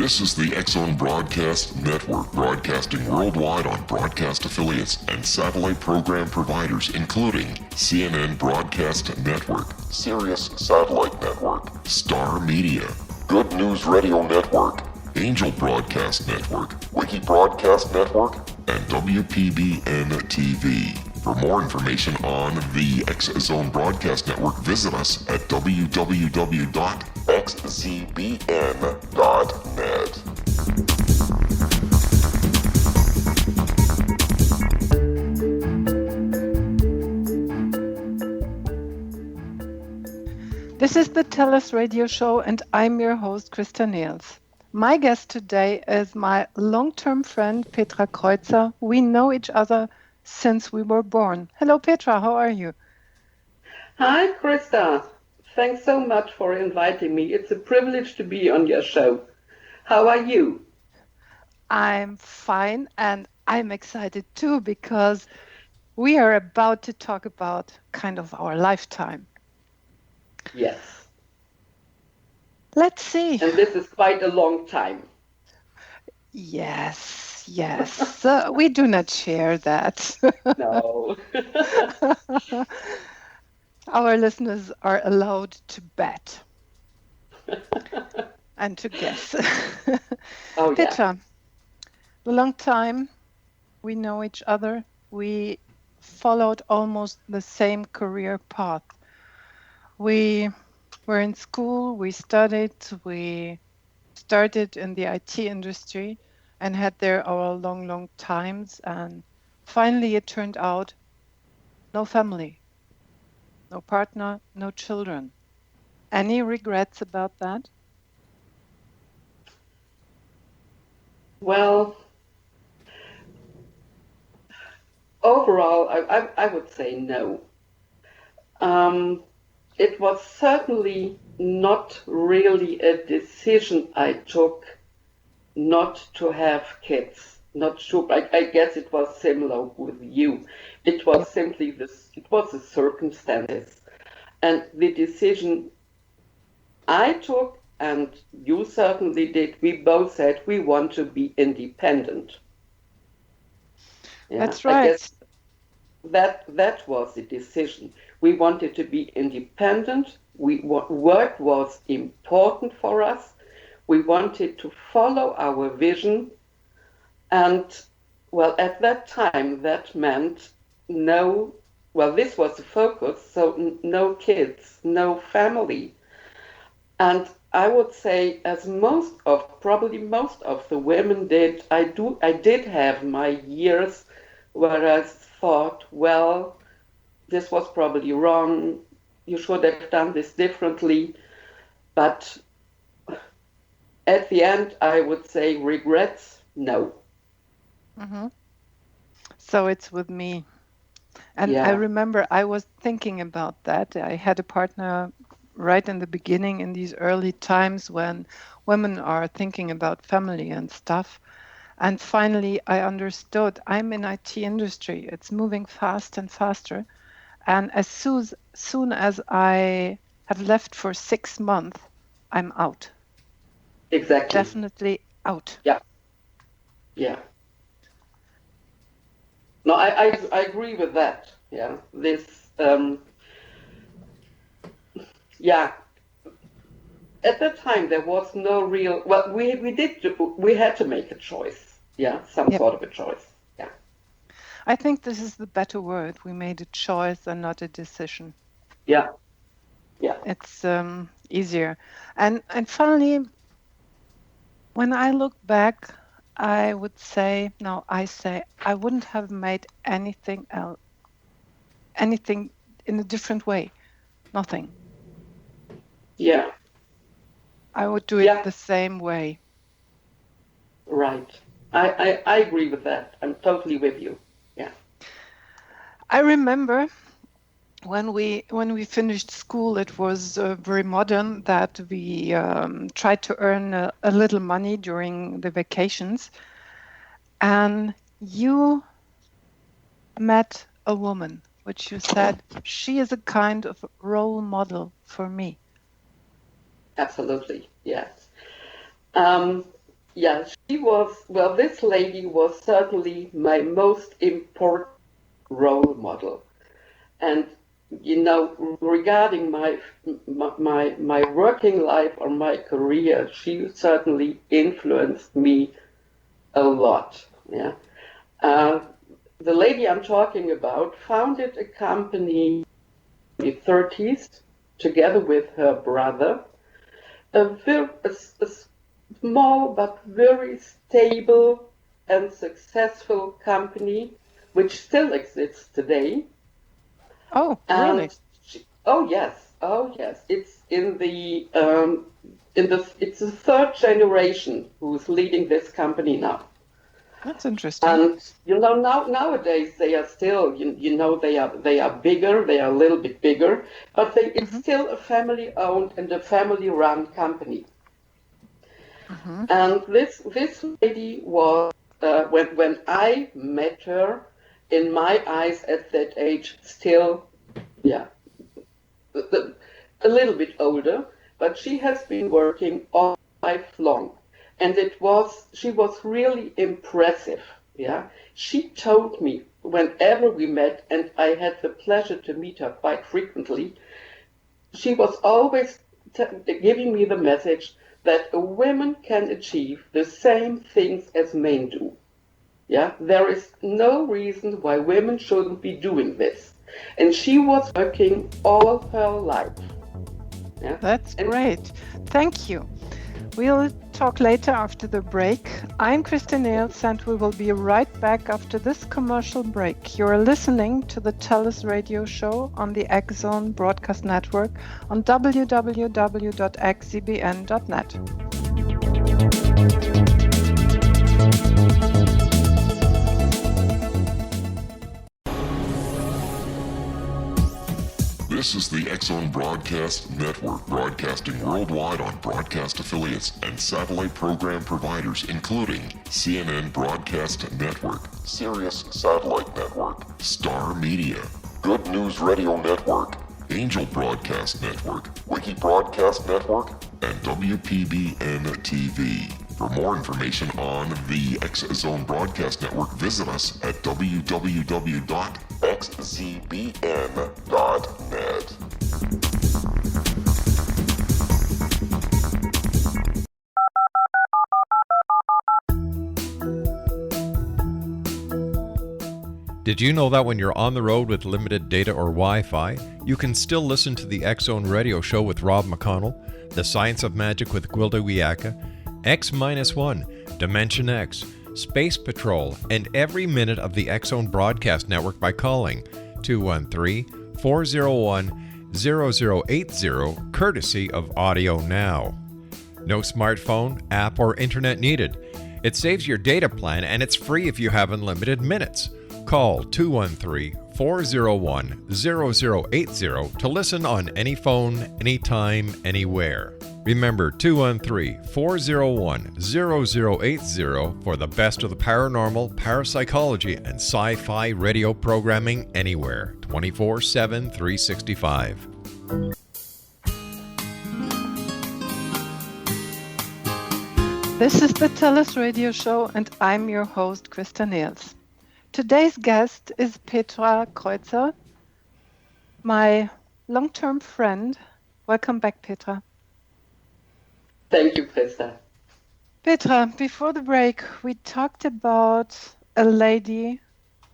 This is the X-Zone Broadcast Network, broadcasting worldwide on broadcast affiliates and satellite program providers, including CNN Broadcast Network, Sirius Satellite Network, Star Media, Good News Radio Network, Angel Broadcast Network, Wiki Broadcast Network, and WPBN TV. For more information on the X-Zone Broadcast Network, visit us at www.xzbn.net. This is the TellUS radio show, and I'm your host, Christa Nehls. My guest today is my long-term friend, Petra Kreuzer. We know each other since we were born. Hello, Petra. How are you? Hi, Christa. Thanks so much for inviting me. It's a privilege to be on your show. How are you? I'm fine, and I'm excited too, because we are about to talk about kind of our lifetime. Yes. Let's see. And this is quite a long time. Yes. We do not share that. No. Our listeners are allowed to bet and to guess. Oh, yeah. Petra, a long time we know each other. We followed almost the same career path. We were in school, we studied, we started in the IT industry and had there our long times. And finally it turned out no family, no partner, no children. Any regrets about that? Well, overall, I would say no. It was certainly not really a decision I took not to have kids. Not sure. I guess it was similar with you. It was simply this. It was the circumstances, and the decision I took, and you certainly did. We both said we want to be independent. Yeah, that's right. I guess that was the decision. We wanted to be independent. Work was important for us. We wanted to follow our vision. And, well, at that time, that meant this was the focus, so no kids, no family. And I would say, as probably most of the women did, I did have my years where I thought, well, this was probably wrong. You should have done this differently. But at the end, I would say regrets, no. Mm-hmm. So it's with me. And I remember I was thinking about that. I had a partner right in the beginning, in these early times when women are thinking about family and stuff. And finally, I understood I'm in IT industry. It's moving fast and faster. And as soon as I have left for 6 months, I'm out. Exactly. Definitely out. Yeah. No, I agree with that. Yeah. This. At that time, there was no real. Well, we had to make a choice. Yeah, some sort of a choice. Yeah. I think this is the better word. We made a choice and not a decision. Yeah. It's easier. And finally, when I look back, I would say, I wouldn't have made anything else, anything in a different way. Nothing. Yeah. I would do it the same way. Right. I agree with that. I'm totally with you. Yeah. I remember when we finished school, it was very modern that we tried to earn a little money during the vacations. And you met a woman, which you said, she is a kind of role model for me. Absolutely, yes. this lady was certainly my most important role model. And, regarding my working life or my career, she certainly influenced me a lot. Yeah. The lady I'm talking about founded a company in the 30s together with her brother, a small but very stable and successful company which still exists today. Oh, really? Oh yes, it's it's the third generation who's leading this company now. That's interesting. And nowadays they are still they are bigger, they are a little bit bigger, but it's still a family owned and a family run company. And this lady was when I met her, in my eyes at that age, still a little bit older, but she has been working all life long. And she was really impressive. Yeah. She told me whenever we met, and I had the pleasure to meet her quite frequently, she was always giving me the message that a woman can achieve the same things as men do. Yeah, there is no reason why women shouldn't be doing this. And she was working all her life. Yeah. That's great. Thank you. We'll talk later after the break. I'm Christa Nehls, and we will be right back after this commercial break. You're listening to the TellUS radio show on the X-Zone Broadcast Network on www.xzbn.net. This is the X-Zone Broadcast Network, broadcasting worldwide on broadcast affiliates and satellite program providers, including CNN Broadcast Network, Sirius Satellite Network, Star Media, Good News Radio Network, Angel Broadcast Network, Wiki Broadcast Network, and WPBN TV. For more information on the X-Zone Broadcast Network, visit us at www.xzbn.net. Did you know that when you're on the road with limited data or Wi-Fi, you can still listen to the X-Zone Radio Show with Rob McConnell, The Science of Magic with Gwilda Wiyaka, X-1, Dimension X, Space Patrol, and every minute of the X-Zone Broadcast Network by calling 213-401-0080, courtesy of Audio Now. No smartphone, app, or internet needed. It saves your data plan, and it's free if you have unlimited minutes. Call 213-401-0080 to listen on any phone, anytime, anywhere. Remember 213-401-0080 for the best of the paranormal, parapsychology, and sci-fi radio programming anywhere, 24/7, 365. This is the TellUS radio show, and I'm your host, Christa Nehls. Today's guest is Petra Kreuzer, my long-term friend. Welcome back, Petra. Thank you, Christa. Petra, before the break, we talked about a lady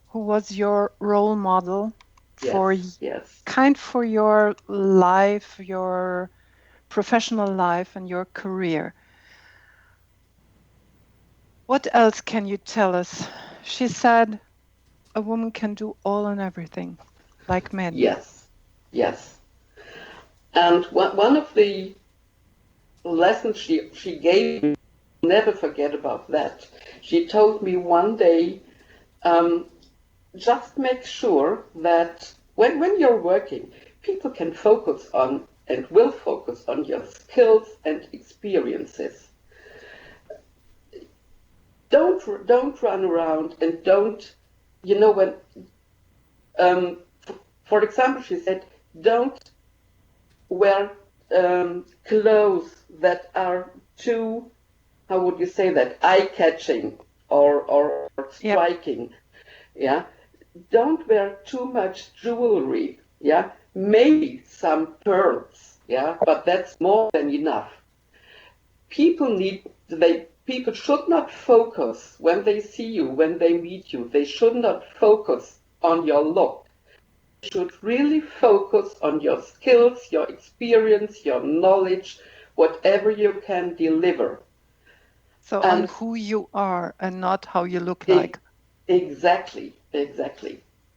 who was your role model for your life, your professional life, and your career. What else can you tell us? She said a woman can do all and everything, like men. Yes. And one of the lessons she gave me, I'll never forget about that. She told me one day, just make sure that when you're working, people can focus on and will focus on your skills and experiences. Don't run around and don't, when, for example, she said, don't wear clothes that are too how would you say that, eye-catching or striking. Yeah, don't wear too much jewelry. Yeah, maybe some pearls. Yeah, but that's more than enough. People should not focus when they see you, when they meet you. They should not focus on your look. They should really focus on your skills, your experience, your knowledge, whatever you can deliver. So on who you are and not how you look like. Exactly.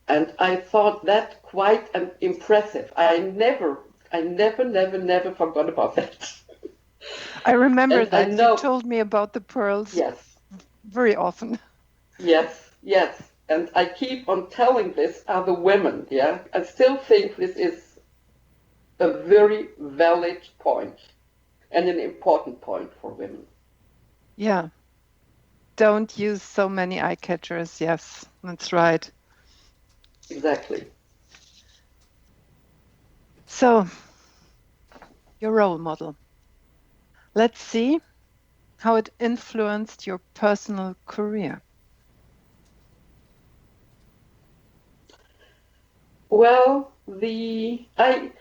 And I thought that quite impressive. I never forgot about that. I remember that you told me about the pearls. Yes. Very often. Yes. And I keep on telling this other women, yeah. I still think this is a very valid point and an important point for women. Yeah. Don't use so many eye catchers. Yes, that's right. Exactly. So, your role model. Let's see how it influenced your personal career. Well, when I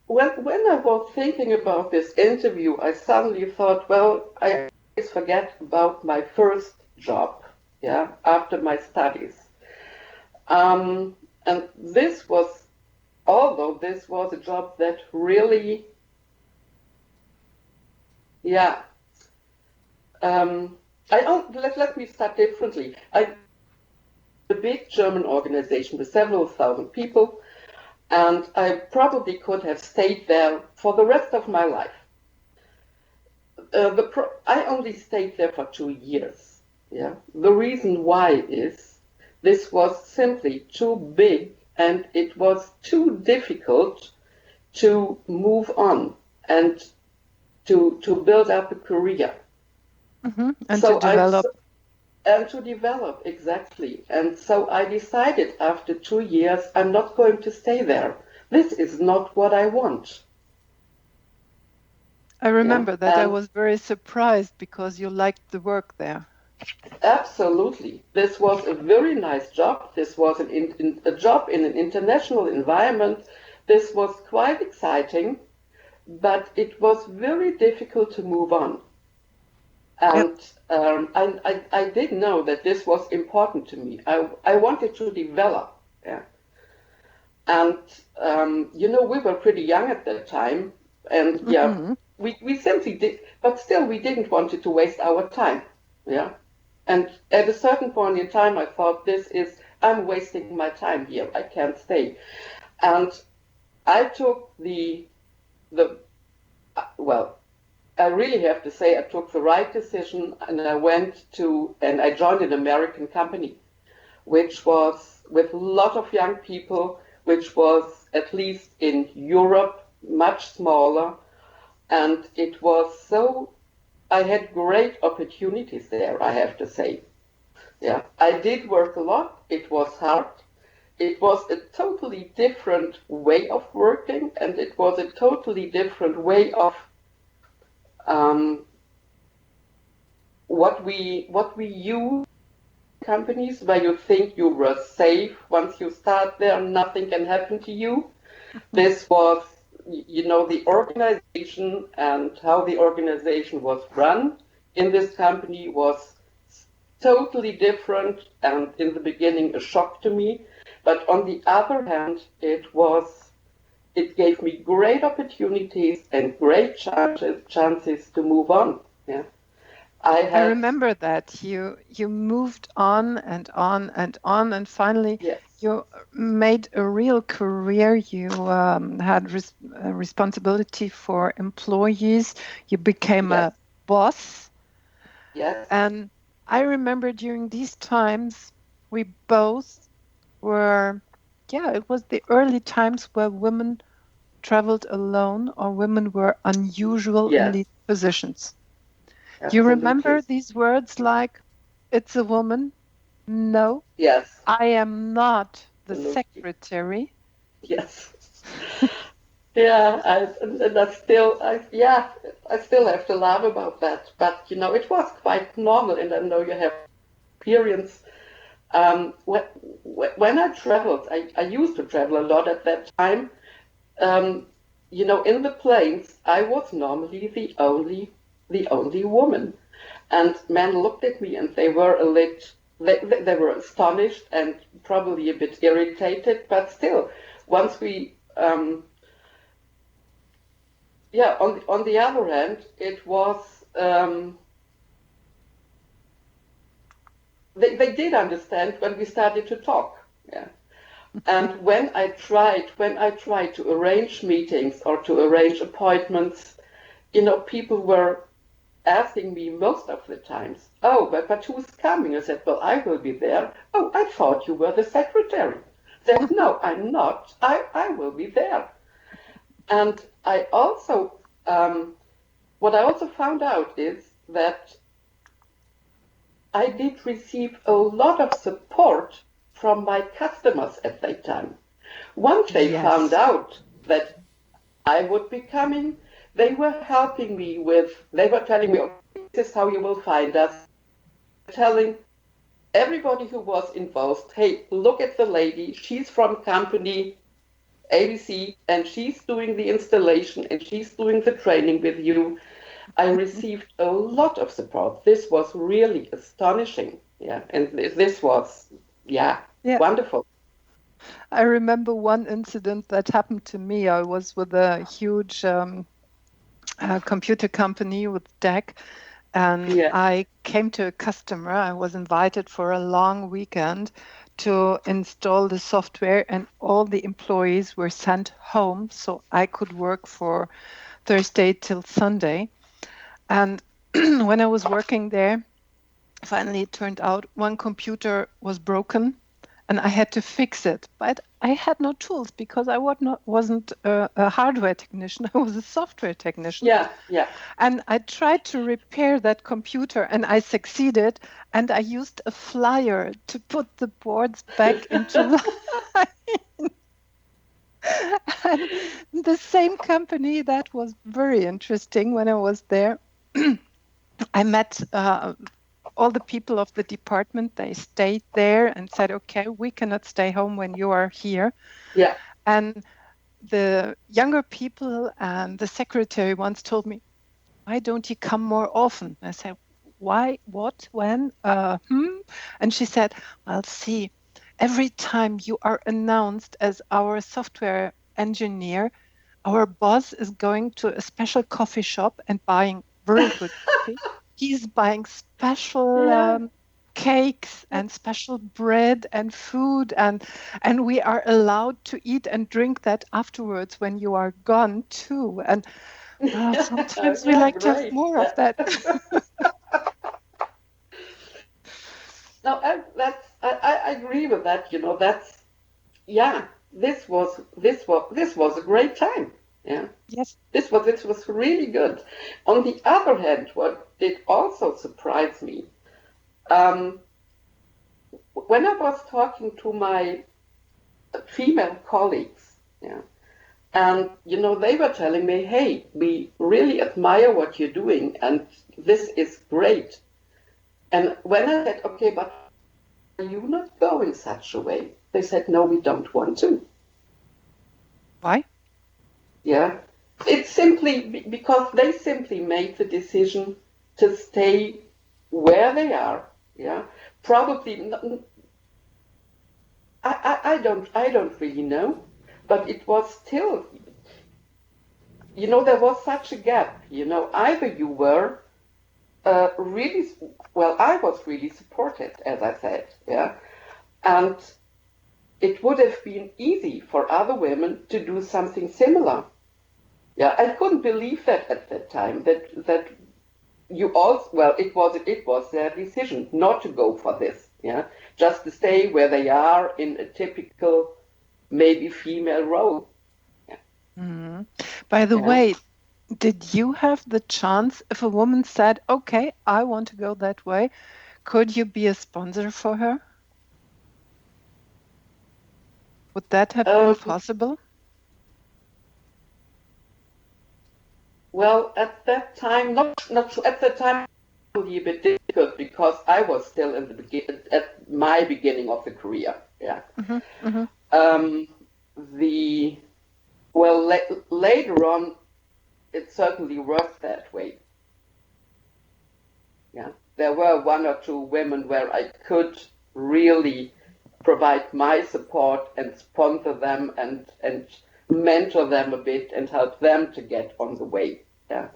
was thinking about this interview, I suddenly thought, well, I always forget about my first job, yeah, after my studies. And although this was a job that really, yeah, let me start differently. A big German organization with several thousand people, and I probably could have stayed there for the rest of my life. I only stayed there for 2 years. Yeah, the reason why is this was simply too big, and it was too difficult to move on and to build up a career. Mm-hmm. And so to develop, exactly. And so I decided after 2 years, I'm not going to stay there. This is not what I want. I remember that I was very surprised because you liked the work there. Absolutely. This was a very nice job. This was a job in an international environment. This was quite exciting, but it was very difficult to move on. And I did know that this was important to me. I wanted to develop. Yeah. And, we were pretty young at that time. And, we simply did, but still we didn't want to waste our time. Yeah. And at a certain point in time, I thought, I'm wasting my time here. I can't stay. And I took I really have to say I took the right decision, and I joined an American company, which was with a lot of young people, which was at least in Europe, much smaller. And I had great opportunities there, I have to say. Yeah, I did work a lot. It was hard. It was a totally different way of working, and it was a totally different way of what we use in companies, where you think you were safe. Once you start there, nothing can happen to you. This was, the organization and how the organization was run in this company was totally different, and in the beginning a shock to me. But on the other hand, it gave me great opportunities and great chances to move on. Yeah. I remember that you moved on, and finally you made a real career. You had responsibility for employees. You became a boss. Yes. And I remember during these times, we both were, it was the early times where women traveled alone, or women were unusual in these positions. Absolutely. You remember these words like, it's a woman? No. Yes. I am not the secretary. Yes. Yeah, I still have to laugh about that. But it was quite normal, and I know you have experience. When I traveled, I used to travel a lot at that time. Um, in the planes, I was normally the only woman, and men looked at me and they were astonished and probably a bit irritated, but still, once we yeah, on the other hand, it was they did understand when we started to talk. Yeah. And when I tried to arrange meetings or to arrange appointments, people were asking me most of the times, "Oh, but who's coming?" I said, "Well, I will be there." "Oh, I thought you were the secretary." I said, "No, I'm not. I will be there." And what I also found out is that I did receive a lot of support from my customers at that time. Once they found Yes. out that I would be coming, they were helping me they were telling me, "Okay, this is how you will find us." Telling everybody who was involved, "Hey, look at the lady. She's from company ABC, and she's doing the installation and she's doing the training with you." I received a lot of support. This was really astonishing. Yeah, and this was, yeah, Yeah. wonderful. I remember one incident that happened to me. I was with a huge computer company with DEC, and Yeah, I came to a customer. I was invited for a long weekend to install the software, and all the employees were sent home so I could work for Thursday till Sunday. And when I was working there, finally it turned out one computer was broken and I had to fix it. But I had no tools because I wasn't a hardware technician. I was a software technician. yeah, yeah. And I tried to repair that computer and I succeeded. And I used a flyer to put the boards back into line. And the same company, that was very interesting when I was there. I met all the people of the department. They stayed there and said, "Okay, we cannot stay home when you are here." Yeah. And the younger people and the secretary once told me, "Why don't you come more often?" I said, "Why? What? When? And she said, "Well, see, every time you are announced as our software engineer, our boss is going to a special coffee shop and buying very good coffee. He's buying special Yeah. cakes and special bread and food, and we are allowed to eat and drink that afterwards when you are gone too. And well, sometimes we Yeah, like to have great. more of Yeah. that." No, I agree with that. That's yeah. This was a great time. Yeah. Yes. This was really good. On the other hand, what did also surprise me, um, when I was talking to my female colleagues, yeah, and they were telling me, "Hey, we really admire what you're doing, and this is great." And when I said, "Okay, but are you not going such a way?" They said, "No, we don't want to." Why? Yeah. It's simply because they simply made the decision to stay where they are. Yeah. Probably, I don't really know, but it was still, there was such a gap. Either you were really, well, I was really supported, as I said. Yeah. And it would have been easy for other women to do something similar. Yeah, I couldn't believe that at that time that you also, well, it was their decision not to go for this. Yeah, just to stay where they are in a typical maybe female role. Yeah, Mhm. By the yeah. way, did you have the chance, if a woman said, "Okay, I want to go that way," could you be a sponsor for her? Would that have been Um, possible? Well, at that time, not at that time, really a bit difficult because I was still in at my beginning of the career. Yeah. Um, the well, later on, it certainly worked that way. Yeah, there were one or two women where I could really provide my support and sponsor them and mentor them a bit and help them to get on the way. Yeah.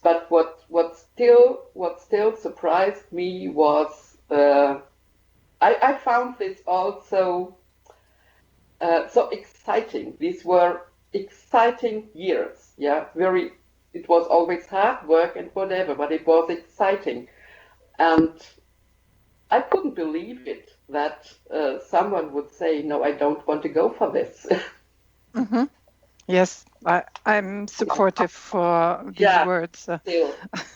But what still surprised me was I found this also so exciting. These were exciting years. Yeah, it was always hard work and whatever, but it was exciting. And I couldn't believe it that someone would say, no, I don't want to go for this. Yes, I'm supportive for these Yeah, words. still,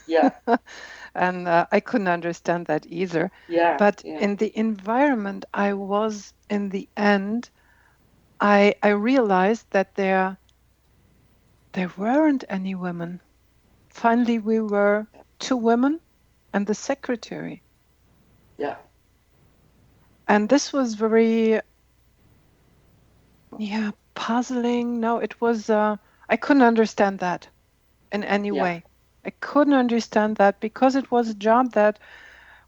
yeah, And I couldn't understand that either. yeah, But yeah, in the environment I was in the end, I realized that there weren't any women. Finally, we were 2 women and the secretary. yeah, And this was very, puzzling. No, it was, I couldn't understand that in any yeah, way. I couldn't understand that because it was a job that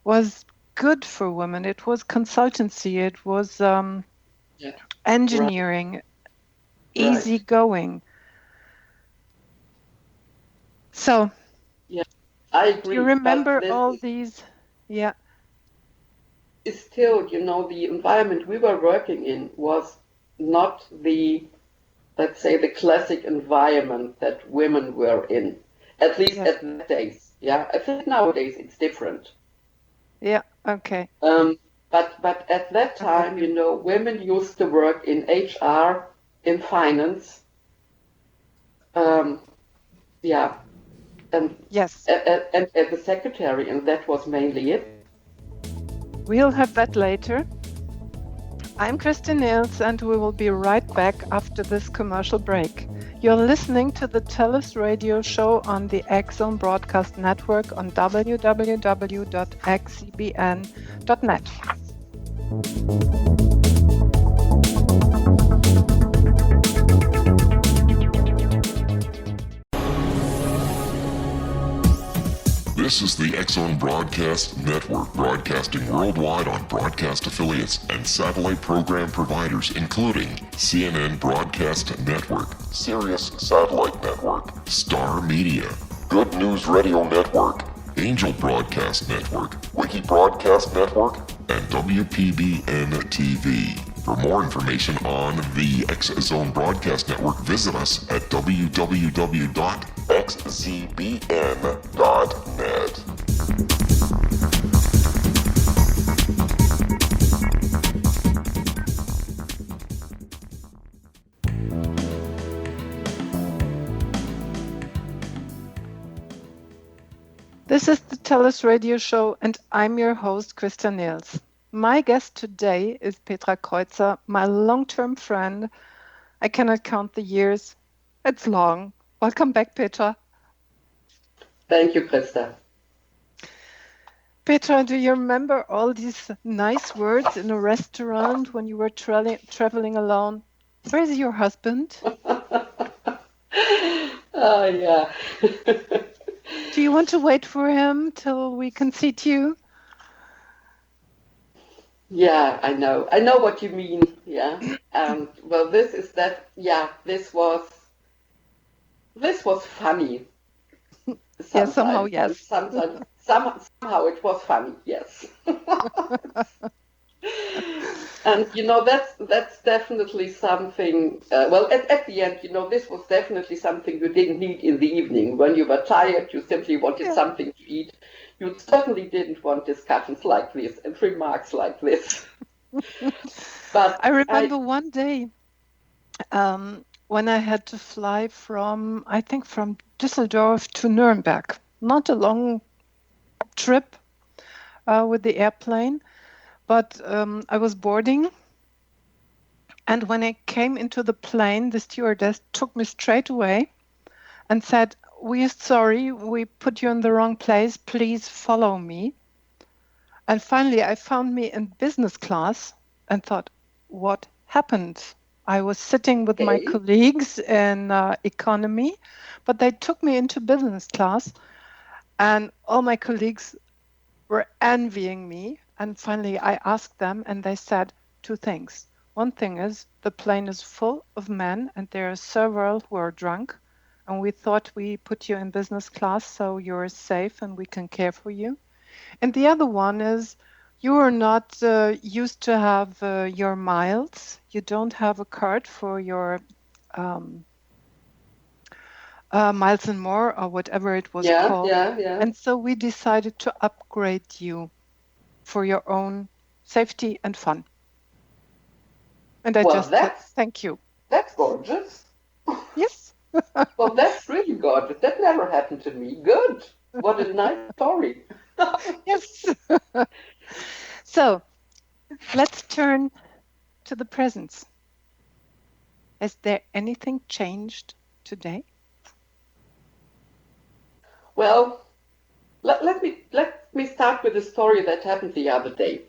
was good for women. It was consultancy. It was yeah, engineering, easy right. going. So, Yeah, I do you agree. But remember this all these? Yeah. is still, the environment we were working in was not let's say, the classic environment that women were in, at least Yes. at that days. Yeah, I think nowadays it's different. Yeah. Okay. But at that I'm with time, you. women used to work in HR, in finance, um, yeah, and Yes. and as a secretary, and that was mainly it. We'll have that later. I'm Christa Nehls, and we will be right back after this commercial break. You're listening to the TellUS radio show on the Axon Broadcast Network on www.xcbn.net. This is the Exxon Broadcast Network, broadcasting worldwide on broadcast affiliates and satellite program providers, including CNN Broadcast Network, Sirius Satellite Network, Star Media, Good News Radio Network, Angel Broadcast Network, Wiki Broadcast Network, and WPBN TV. For more information on the X-Zone Broadcast Network, visit us at www.xzbn.net. This is the TellUS radio show, and I'm your host, Christa Nehls. My guest today is Petra Kreuzer, my long-term friend. I cannot count the years. It's long. Welcome back, Petra. Thank you, Christa. Petra, do you remember all these nice words in a restaurant when you were traveling alone? Where is your husband? Oh, yeah. Do you want to wait for him till we can seat you? Yeah, I know. I know what you mean. Yeah. And well, this was funny sometimes. Yes, somehow, And yes. somehow it was funny. Yes. And that's definitely something. Well, at the end, this was definitely something you didn't need in the evening when you were tired. You simply wanted something to eat. You certainly didn't want discussions like this and remarks like this. But I remember one day when I had to fly from Düsseldorf to Nuremberg. Not a long trip with the airplane, but I was boarding. And when I came into the plane, the stewardess took me straight away and said, we're sorry, we put you in the wrong place. Please follow me. And finally, I found me in business class and thought, what happened? I was sitting with my Okay. colleagues in economy, but they took me into business class, and all my colleagues were envying me. And finally, I asked them, and they said two things. One thing is the plane is full of men, and there are several who are drunk. And we thought we put you in business class so you're safe and we can care for you. And the other one is you are not used to have your miles. You don't have a card for your miles and more or whatever it was Yeah, called. yeah, yeah. And so we decided to upgrade you for your own safety and fun. And I Well, just said, thank you. that's gorgeous. Yes. Well, that's really gorgeous. That never happened to me. Good. What a nice story. Yes. So let's turn to the present. Has there anything changed today? Well, let me start with a story that happened the other day.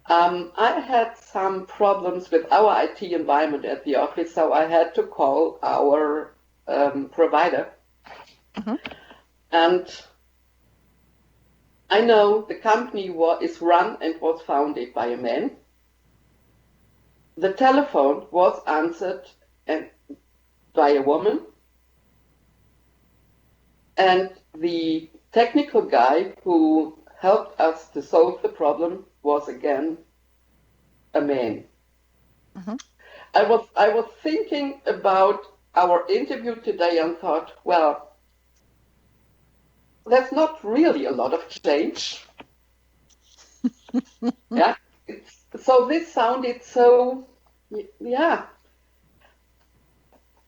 I had some problems with our IT environment at the office, so I had to call our provider. Mm-hmm. And I know the company is run and was founded by a man. The telephone was answered by a woman. And the technical guy who helped us to solve the problem was again a man. Mm-hmm. I was thinking about our interview today and thought, well, there's not really a lot of change. Yeah. So this sounded so, yeah.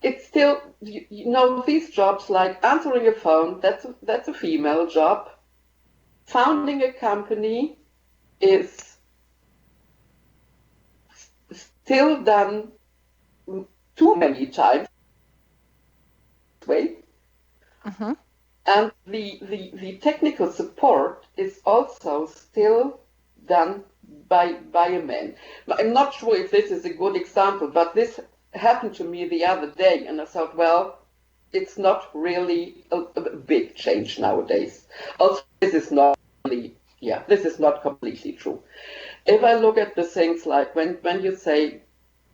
It's still, these jobs like answering a phone, that's a female job. Founding a company is still done too many times. Way. Mm-hmm. And the technical support is also still done by a man. I'm not sure if this is a good example, but this happened to me the other day, and I thought, well, it's not really a big change nowadays. Also, this is not completely true. If I look at the things like when you say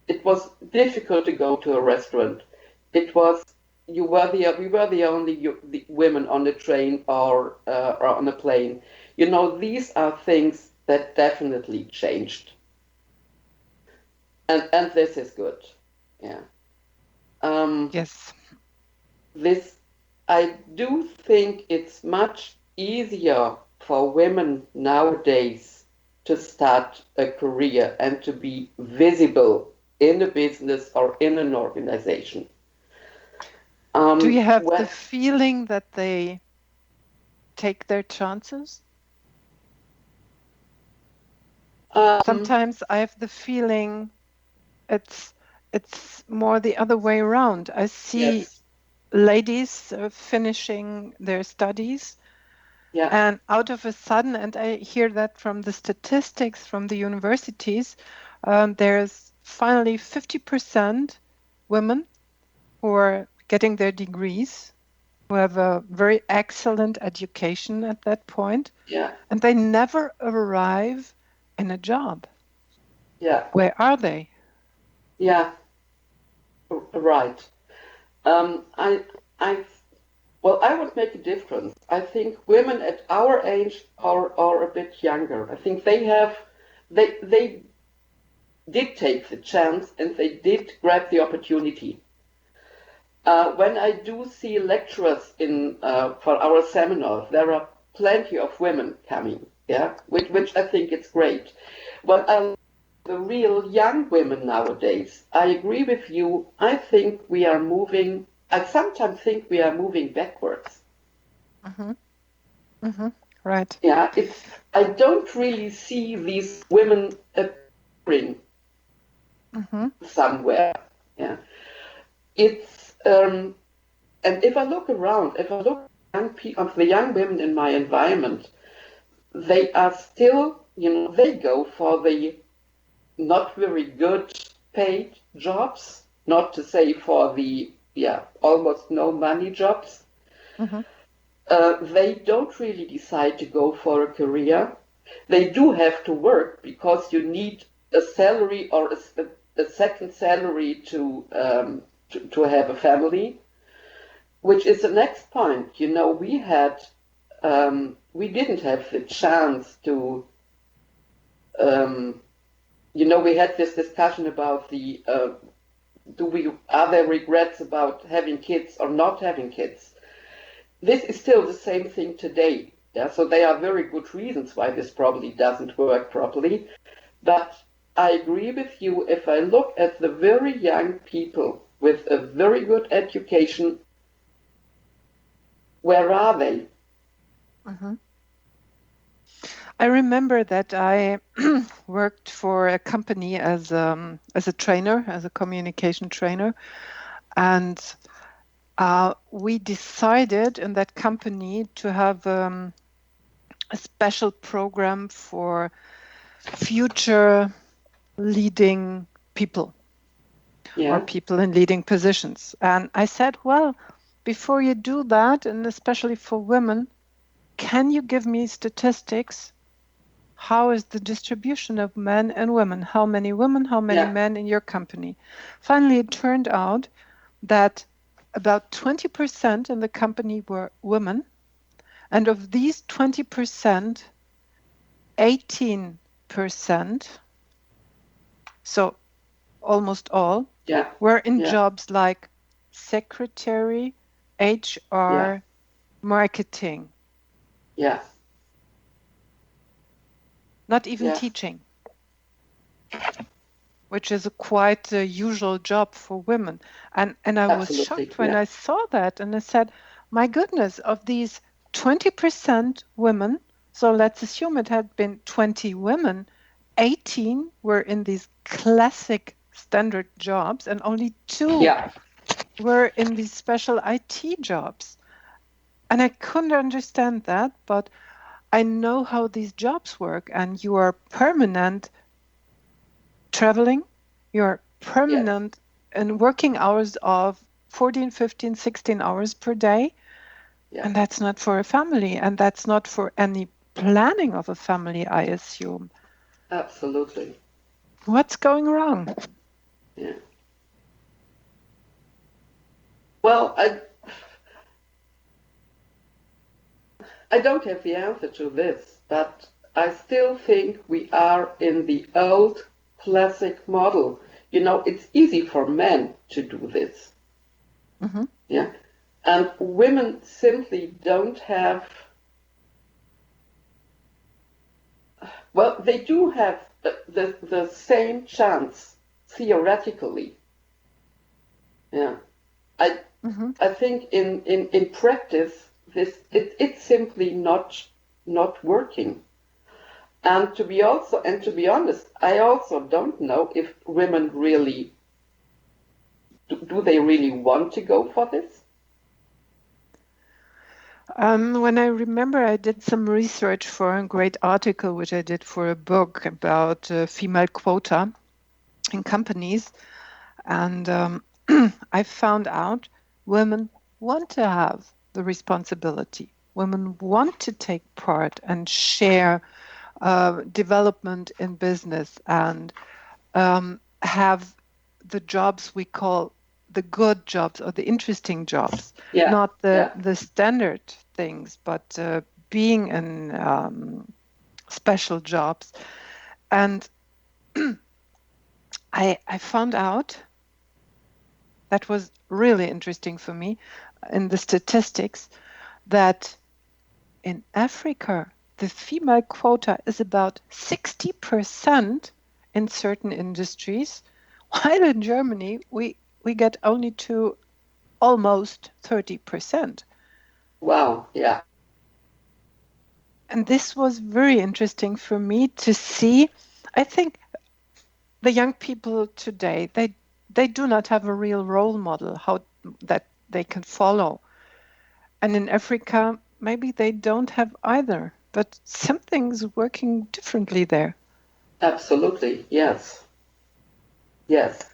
it was difficult to go to a restaurant, we were the only women on the train or on a plane. These are things that definitely changed, and this is good. Yeah. Yes. This, I do think it's much easier for women nowadays to start a career and to be visible in a business or in an organization. Do you have the feeling that they take their chances? Sometimes I have the feeling it's more the other way around. I see ladies finishing their studies, and out of a sudden, and I hear that from the statistics from the universities, there's finally 50% women who are getting their degrees, who have a very excellent education at that point, and they never arrive in a job. Yeah. Where are they? Yeah. Right. I would make a difference. I think women at our age are a bit younger. I think they did take the chance and they did grab the opportunity. When I do see lecturers for our seminars, there are plenty of women coming, which I think is great. When the real young women nowadays, I agree with you. I sometimes think we are moving backwards. Mm-hmm. Mm-hmm. Right. Yeah, I don't really see these women appearing somewhere. Yeah, it's And if I look around, if I look at the young women in my environment, they are still, they go for the not very good paid jobs, not to say for the, almost no money jobs. Mm-hmm. They don't really decide to go for a career. They do have to work because you need a salary or a second salary to have a family, which is the next point. We didn't have the chance to, we had this discussion about are there regrets about having kids or not having kids? This is still the same thing today. Yeah, so there are very good reasons why this probably doesn't work properly. But I agree with you. If I look at the very young people with a very good education, where are they? Mm-hmm. I remember that I worked for a company as a trainer, as a communication trainer, and we decided in that company to have a special program for future leading people or people in leading positions. And I said, well, before you do that, and especially for women, can you give me statistics? How is the distribution of men and women? How many women, how many men in your company? Finally, it turned out that about 20% in the company were women. And of these 20%, 18%, so almost all, were in jobs like secretary, HR, marketing. Yeah. Not even teaching, which is a quite usual job for women. And I was shocked when I saw that, and I said, my goodness, of these 20% women, so let's assume it had been 20 women, 18 were in these classic standard jobs, and only 2 were in these special IT jobs. And I couldn't understand that, but I know how these jobs work, and you are permanent traveling, you're permanent in working hours of 14, 15, 16 hours per day. And that's not for a family, and that's not for any planning of a family, I assume. Absolutely. What's going wrong? Yeah. Well, I don't have the answer to this, but I still think we are in the old classic model. It's easy for men to do this. Mm-hmm. Yeah. And women simply don't have, well, they do have the same chance theoretically. Yeah. I think in practice, it's simply not working. And to be honest, I also don't know if women really do they really want to go for this? When I remember, I did some research for a great article, which I did for a book about female quota in companies. And I found out women want to have the responsibility. Women want to take part and share development in business and have the jobs we call the good jobs or the interesting jobs, not the standard things, but being in special jobs. And I found out, that was really interesting for me, in the statistics, that in Africa, the female quota is about 60% in certain industries, while in Germany, we get only to almost 30%. Wow, yeah. And this was very interesting for me to see. I think the young people today, they do not have a real role model, how that they can follow. And in Africa, maybe they don't have either, but something's working differently there. Absolutely, yes. Yes.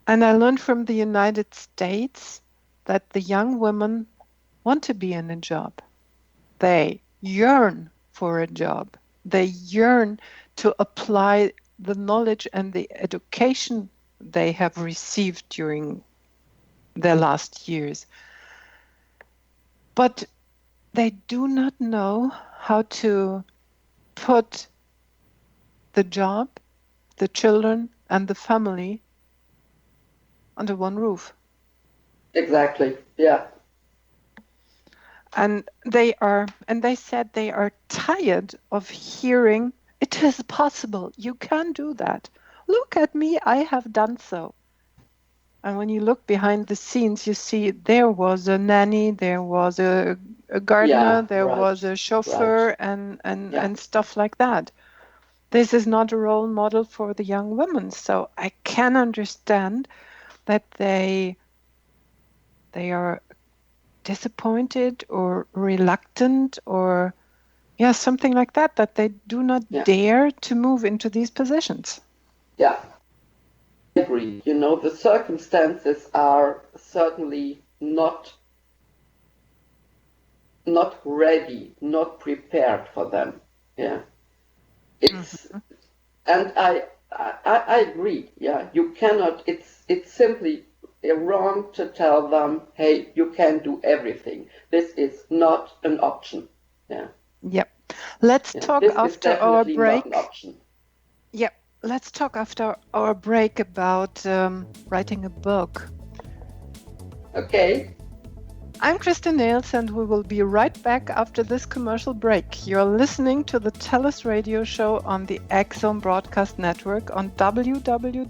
And I learned from the United States that the young women want to be in a job. They yearn for a job. They yearn to apply the knowledge and the education they have received during their last years. But they do not know how to put the job, the children, and the family under one roof. Exactly, yeah. And they said they are tired of hearing, it is possible, you can do that. Look at me, I have done so. And when you look behind the scenes, you see there was a nanny, there was a gardener, there was a chauffeur, and stuff like that. This is not a role model for the young women. So I can understand that they are disappointed or reluctant or something like that they do not dare to move into these positions. Yeah, I agree. The circumstances are certainly not ready, not prepared for them. Yeah, it's and I agree. Yeah, you cannot. It's simply wrong to tell them, hey, you can do everything. This is not an option. Yeah. Yep. Let's talk after our break. Not an option. Yep. Let's talk after our break about writing a book. Okay. I'm Christa Nehls, and we will be right back after this commercial break. You're listening to the TellUS radio show on the X-Zone Broadcast Network on www.xzbn.net.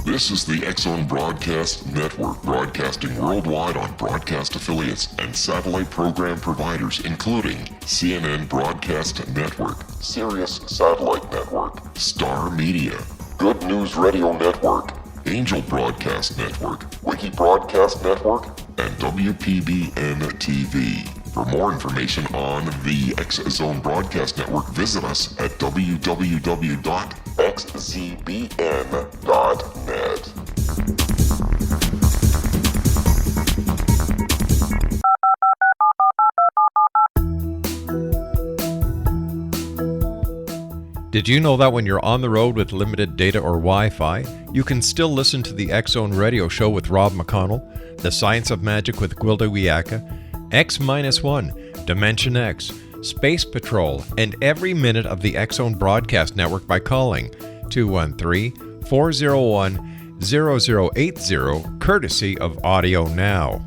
This is the X-Zone Broadcast Network, broadcasting worldwide on broadcast affiliates and satellite program providers, including CNN Broadcast Network, Sirius Satellite Network, Star Media, Good News Radio Network, Angel Broadcast Network, Wiki Broadcast Network, and WPBN TV. For more information on the X-Zone Broadcast Network, visit us at www.xzbn.net. Did you know that when you're on the road with limited data or Wi-Fi, you can still listen to the X-Zone radio show with Rob McConnell, The Science of Magic with Gwilda Wiyaka, X-1, Dimension X, Space Patrol, and every minute of the X-Zone Broadcast Network by calling 213-401-0080, courtesy of Audio Now.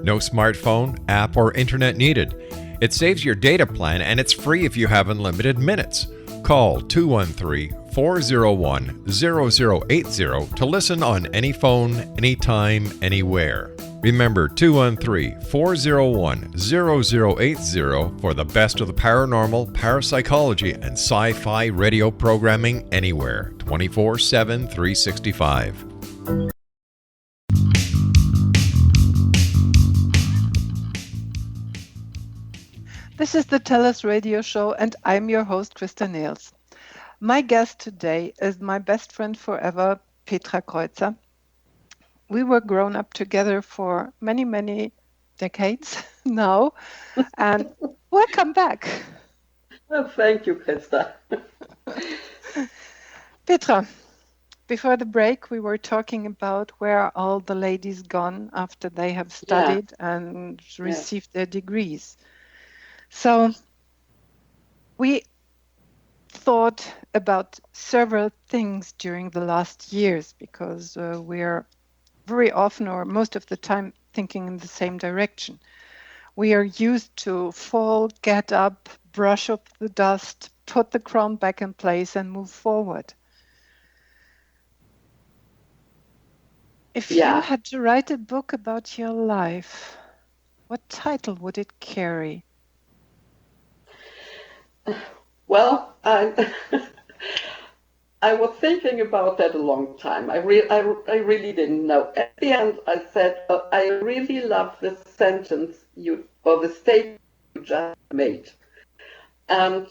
No smartphone, app, or internet needed. It saves your data plan, and it's free if you have unlimited minutes. Call 213-401-0080 to listen on any phone, anytime, anywhere. Remember 213-401-0080 for the best of the paranormal, parapsychology, and sci-fi radio programming anywhere, 24/7, 365. This is the TellUS radio show, and I'm your host, Christa Nehls. My guest today is my best friend forever, Petra Kreuzer. We were grown up together for many, many decades now, and welcome back. Well, thank you, Christa. Petra, before the break, we were talking about where are all the ladies gone after they have studied and received their degrees. So we thought about several things during the last years because we're very often or most of the time thinking in the same direction. We are used to fall, get up, brush up the dust, put the crown back in place and move forward. If you Yeah. had to write a book about your life, what title would it carry? Well, I was thinking about that a long time. I really didn't know. At the end, I said, I really love the sentence or the statement you just made. And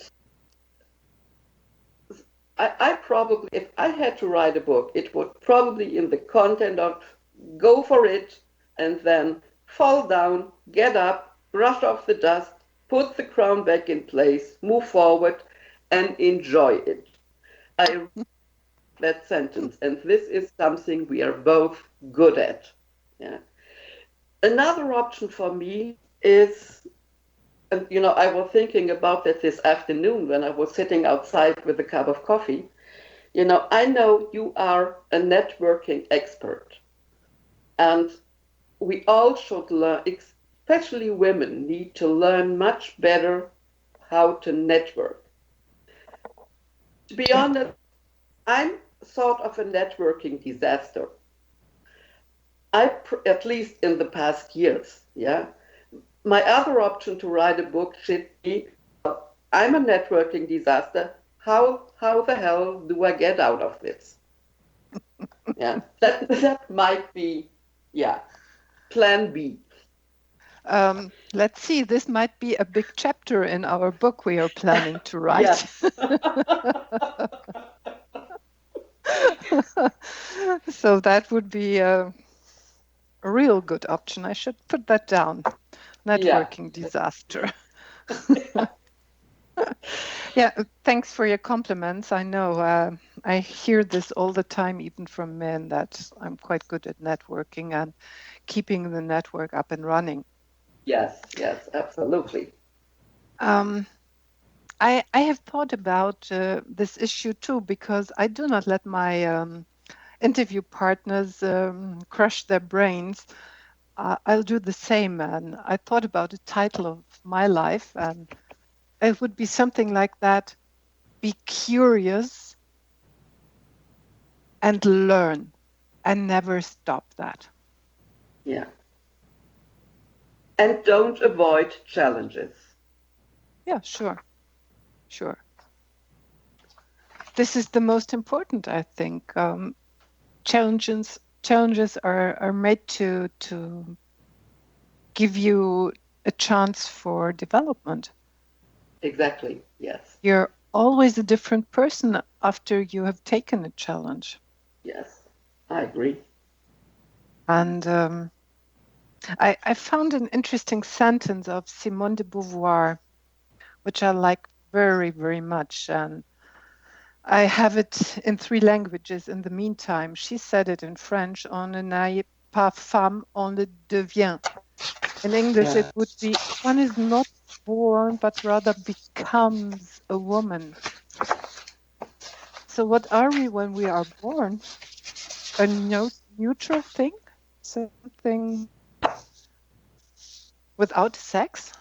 I probably, if I had to write a book, it would probably in the content of go for it and then fall down, get up, brush off the dust, put the crown back in place, move forward, and enjoy it. I that sentence, and this is something we are both good at. Yeah. Another option for me is, and I was thinking about that this afternoon when I was sitting outside with a cup of coffee. I know you are a networking expert, and we all should learn, especially women, need to learn much better how to network. To be honest, I'm sort of a networking disaster. At least in the past years, yeah. My other option to write a book should be, I'm a networking disaster. How the hell do I get out of this? Yeah, that might be, yeah, plan B. Let's see, this might be a big chapter in our book we are planning to write. Yes. So that would be a real good option. I should put that down. Networking disaster. Yeah, thanks for your compliments. I know I hear this all the time, even from men, that I'm quite good at networking and keeping the network up and running. Yes, absolutely. I have thought about this issue too, because I do not let my interview partners crush their brains. I'll do the same. And I thought about the title of my life, and it would be something like that: be curious and learn and never stop that. Yeah. And don't avoid challenges. Yeah, sure. This is the most important, I think. Challenges are made to give you a chance for development. Exactly, yes. You're always a different person after you have taken a challenge. Yes, I agree. And I found an interesting sentence of Simone de Beauvoir, which I like very, very much. And I have it in 3 languages in the meantime. She said it in French: on ne naît pas femme, on le devient. In English, it would be: one is not born, but rather becomes a woman. So what are we when we are born? A neutral thing? Something without sex?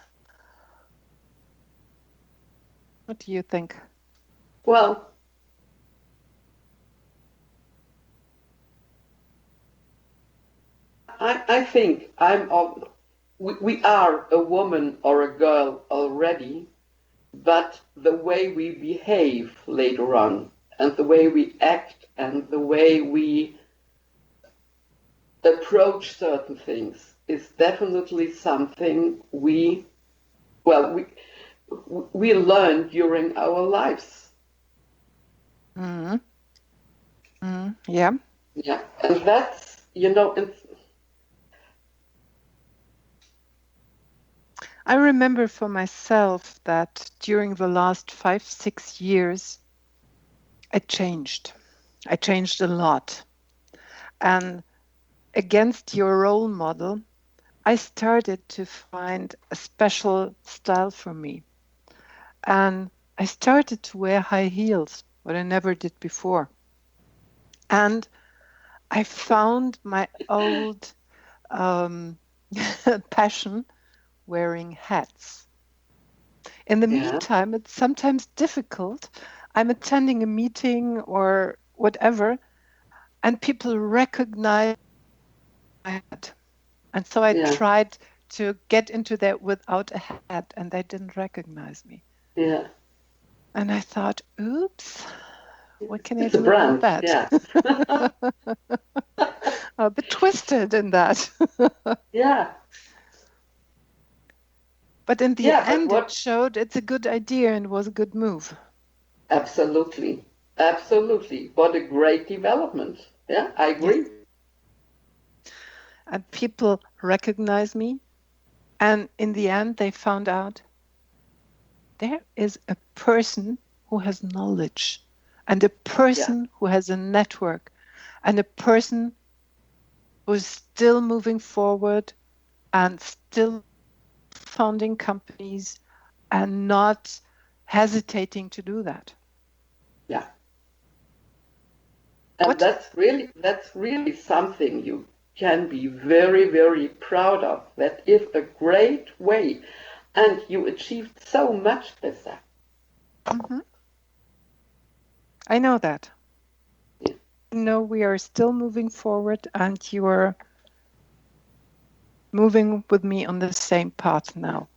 What do you think? Well, I think we are a woman or a girl already, but the way we behave later on, and the way we act, and the way we approach certain things is definitely something we learn during our lives. Mm-hmm. Yeah. Yeah, and that's, I remember for myself that during the last 5-6 years, I changed. I changed a lot. And against your role model, I started to find a special style for me. And I started to wear high heels, what I never did before. And I found my old passion wearing hats. In the meantime, it's sometimes difficult. I'm attending a meeting or whatever, and people recognize hat. And so I tried to get into that without a hat, and they didn't recognize me. Yeah. And I thought, oops, what can I It's a do brand, about that? yeah. A bit twisted in that. Yeah. But in the end, it showed it's a good idea and was a good move. Absolutely. Absolutely. What a great development. Yeah, I agree. Yes. And people recognize me. And in the end, they found out there is a person who has knowledge and a person who has a network and a person who is still moving forward and still founding companies and not hesitating to do that. Yeah. And that's really something you can be very, very proud of. That is a great way. And you achieved so much with that. Mm-hmm. I know that. Yeah. No, we are still moving forward, and you are moving with me on the same path now.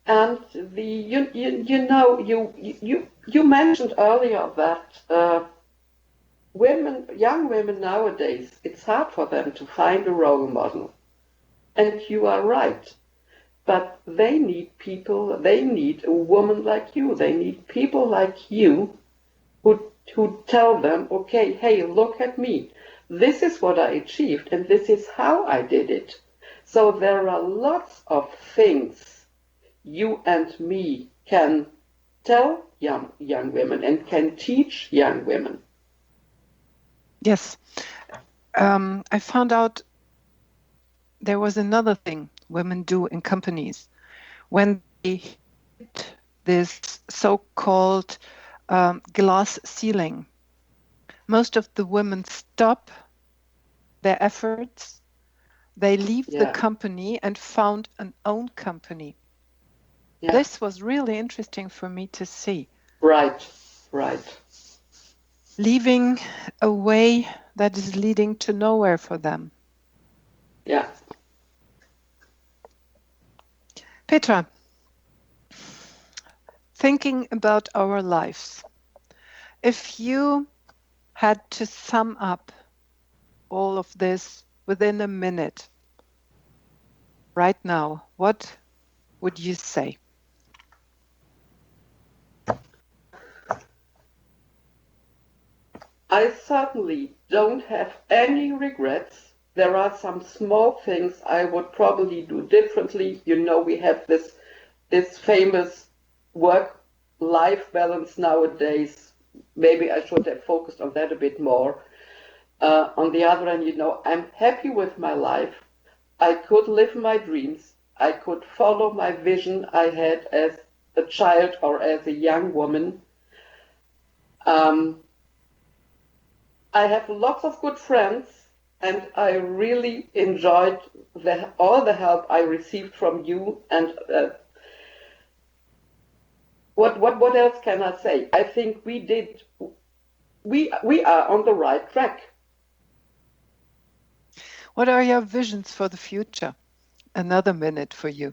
And you mentioned earlier that young women nowadays, it's hard for them to find a role model, and you are right. But they need people. They need a woman like you. They need people like you who tell them, okay, hey, look at me. This is what I achieved, and this is how I did it. So there are lots of things you and me can tell young women and can teach young women. Yes. I found out there was another thing women do in companies. When they hit this so-called glass ceiling, most of the women stop their efforts. They leave the company and found an own company. Yeah. This was really interesting for me to see. Right. Leaving a way that is leading to nowhere for them. Yeah. Petra, thinking about our lives, if you had to sum up all of this within a minute, right now, what would you say? I certainly don't have any regrets. There are some small things I would probably do differently. You know, we have this famous work-life balance nowadays. Maybe I should have focused on that a bit more. On the other hand, you know, I'm happy with my life. I could live my dreams. I could follow my vision I had as a child or as a young woman. I have lots of good friends, and I really enjoyed all the help I received from you. And what else can I say? I think we are on the right track. What are your visions for the future? Another minute for you.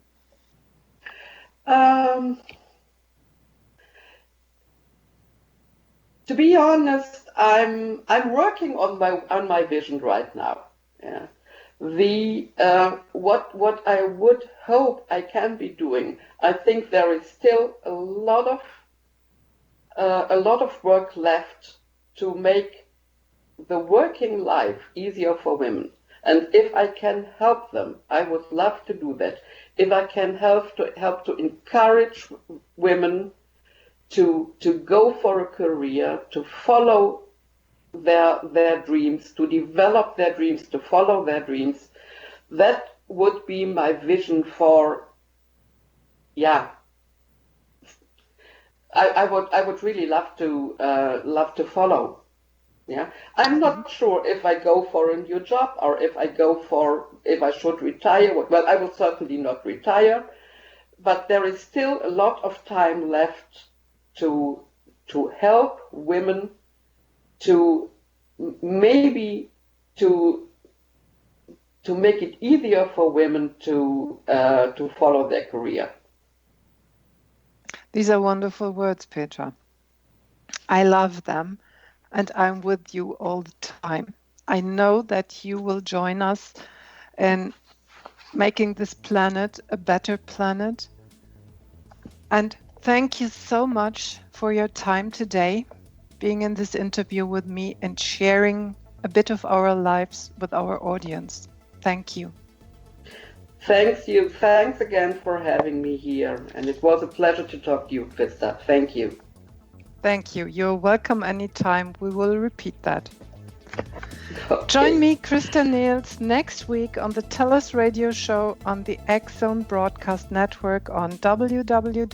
To be honest, I'm working on my vision right now. Yeah. What I would hope I can be doing, I think there is still a lot of work left to make the working life easier for women. And if I can help them, I would love to do that. If I can help to encourage women to go for a career, to follow their dreams, to develop their dreams, to follow their dreams, that would be my vision for, I would really love to follow. Yeah, I'm not sure if I go for a new job or if I should retire. Well, I will certainly not retire, but there is still a lot of time left to help women to maybe to to make it easier for women to follow their career. These are wonderful words, Petra. I love them, and I'm with you all the time. I know that you will join us in making this planet a better planet. And thank you so much for your time today, being in this interview with me and sharing a bit of our lives with our audience. Thank you. Thanks you. Thanks again for having me here. And it was a pleasure to talk to you, Christa. Thank you. Thank you. You're welcome anytime. We will repeat that. Okay. Join me, Christa Nehls, next week on the TellUS radio show on the X-Zone Broadcast Network on www.xzbn.net.